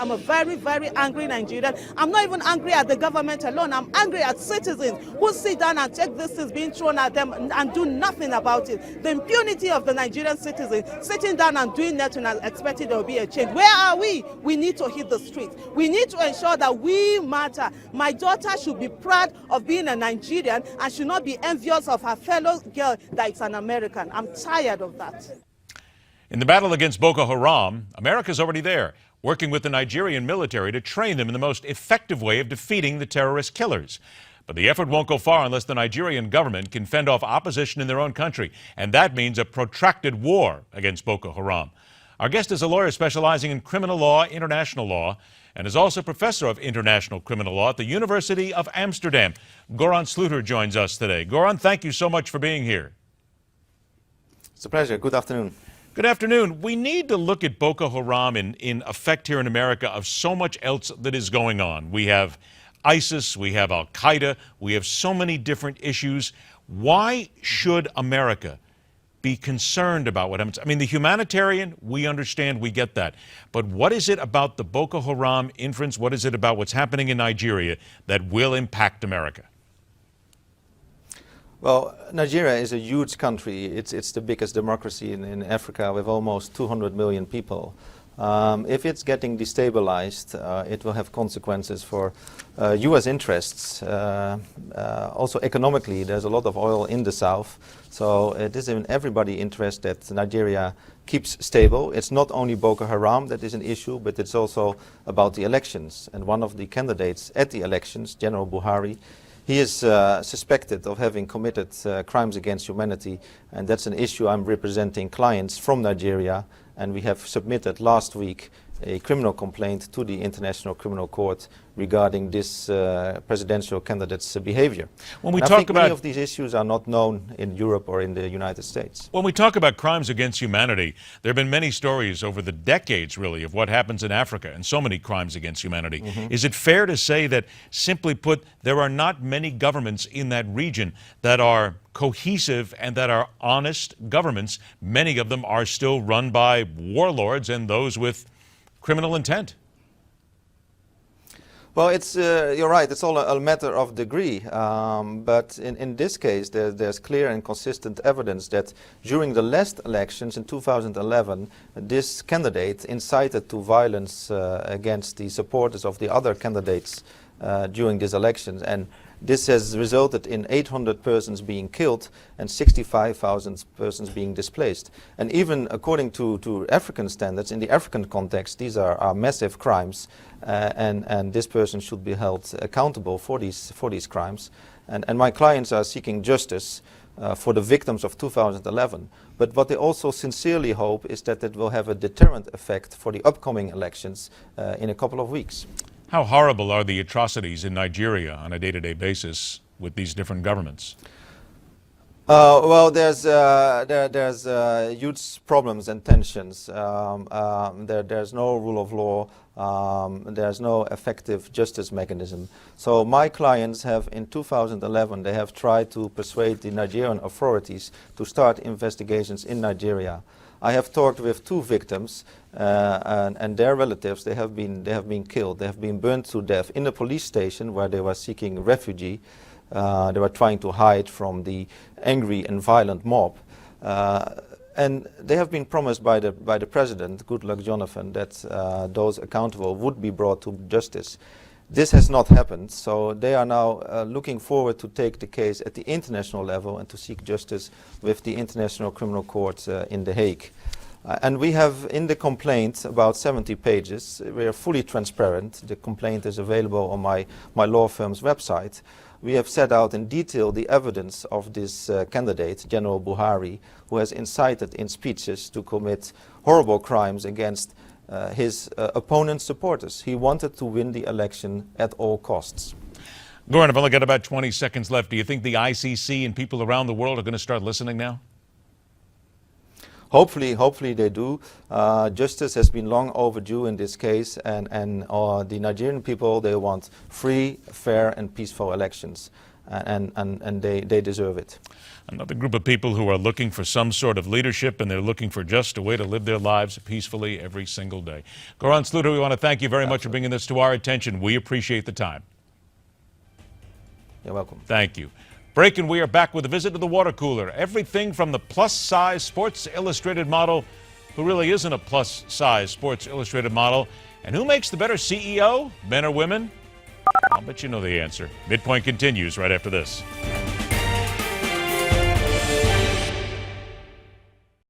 I'm a very, very angry Nigerian. I'm not even angry at the government alone. I'm angry at citizens who sit down and take this things being thrown at them and do nothing about it. The impunity of the Nigerian citizens sitting down and doing nothing and expecting there will be a change. Where are we? We need to hit the streets. We need to ensure that we matter. My daughter should be proud of being a Nigerian and should not be envious of her fellow girl that is an American. I'm tired of that. In the battle against Boko Haram, America's already there, working with the Nigerian military to train them in the most effective way of defeating the terrorist killers. But the effort won't go far unless the Nigerian government can fend off opposition in their own country, and that means a protracted war against Boko Haram. Our guest is a lawyer specializing in criminal law, international law, and is also professor of international criminal law at the University of Amsterdam. Goran Sluiter joins us today. Goran, thank you so much for being here. It's a pleasure. Good afternoon. Good afternoon. We need to look at Boko Haram in effect here in America of so much else that is going on. We have ISIS, we have Al-Qaeda, we have so many different issues. Why should America be concerned about what happens? I mean, the humanitarian, we understand, we get that. But what is it about the Boko Haram inference? What is it about what's happening in Nigeria that will impact America? Well, Nigeria is a huge country. It's the biggest democracy in Africa with almost 200 million people. If it's getting destabilized, it will have consequences for U.S. interests. Also economically, there's a lot of oil in the south. So it is in everybody's interest that Nigeria keeps stable. It's not only Boko Haram that is an issue, but it's also about the elections. And one of the candidates at the elections, General Buhari, he is suspected of having committed crimes against humanity, and that's an issue. I'm representing clients from Nigeria, and we have submitted last week a criminal complaint to the International Criminal Court regarding this presidential candidate's behavior. When we I talk think about many of these issues are not known in Europe or in the United States. When we talk about crimes against humanity, there have been many stories over the decades, really, of what happens in Africa and so many crimes against humanity. Is it fair to say that, simply put, there are not many governments in that region that are cohesive and that are honest governments? Many of them are still run by warlords and those with criminal intent. Well, it's you're right. It's all a matter of degree. But in this case, there's clear and consistent evidence that during the last elections in 2011, this candidate incited to violence against the supporters of the other candidates during these elections. And this has resulted in 800 persons being killed and 65,000 persons being displaced. And even according to African standards, in the African context, these are massive crimes, and this person should be held accountable for these crimes. And my clients are seeking justice for the victims of 2011. But what they also sincerely hope is that it will have a deterrent effect for the upcoming elections in a couple of weeks. How horrible are the atrocities in Nigeria on a day-to-day basis with these different governments? Well, there's huge problems and tensions. There's no rule of law. There's no effective justice mechanism. So my clients have, in 2011, they have tried to persuade the Nigerian authorities to start investigations in Nigeria. I have talked with two victims and their relatives. They have been killed. They have been burned to death in a police station where they were seeking refuge. They were trying to hide from the angry and violent mob. And they have been promised by the president, Goodluck Jonathan, that those accountable would be brought to justice. This has not happened, so they are now looking forward to take the case at the international level and to seek justice with the International Criminal Court in The Hague. And we have in the complaint about 70 pages. We are fully transparent. The complaint is available on my law firm's website. We have set out in detail the evidence of this candidate, General Buhari, who has incited in speeches to commit horrible crimes against his opponent's supporters. He wanted to win the election at all costs. Goran, I've only got about 20 seconds left. Do you think the ICC and people around the world are going to start listening now? Hopefully they do. Justice has been long overdue in this case, and the Nigerian people, they want free, fair and peaceful elections. and they deserve it. Another group of people who are looking for some sort of leadership, and they're looking for just a way to live their lives peacefully every single day. Goran Sluiter, we want to thank you very much for bringing this to our attention. We appreciate the time. You're welcome. Thank you. Break, and we are back with a visit to the water cooler. Everything from the plus-size Sports Illustrated model, who really isn't a plus-size Sports Illustrated model, and who makes the better CEO, men or women? I'll bet you know the answer. MidPoint continues right after this.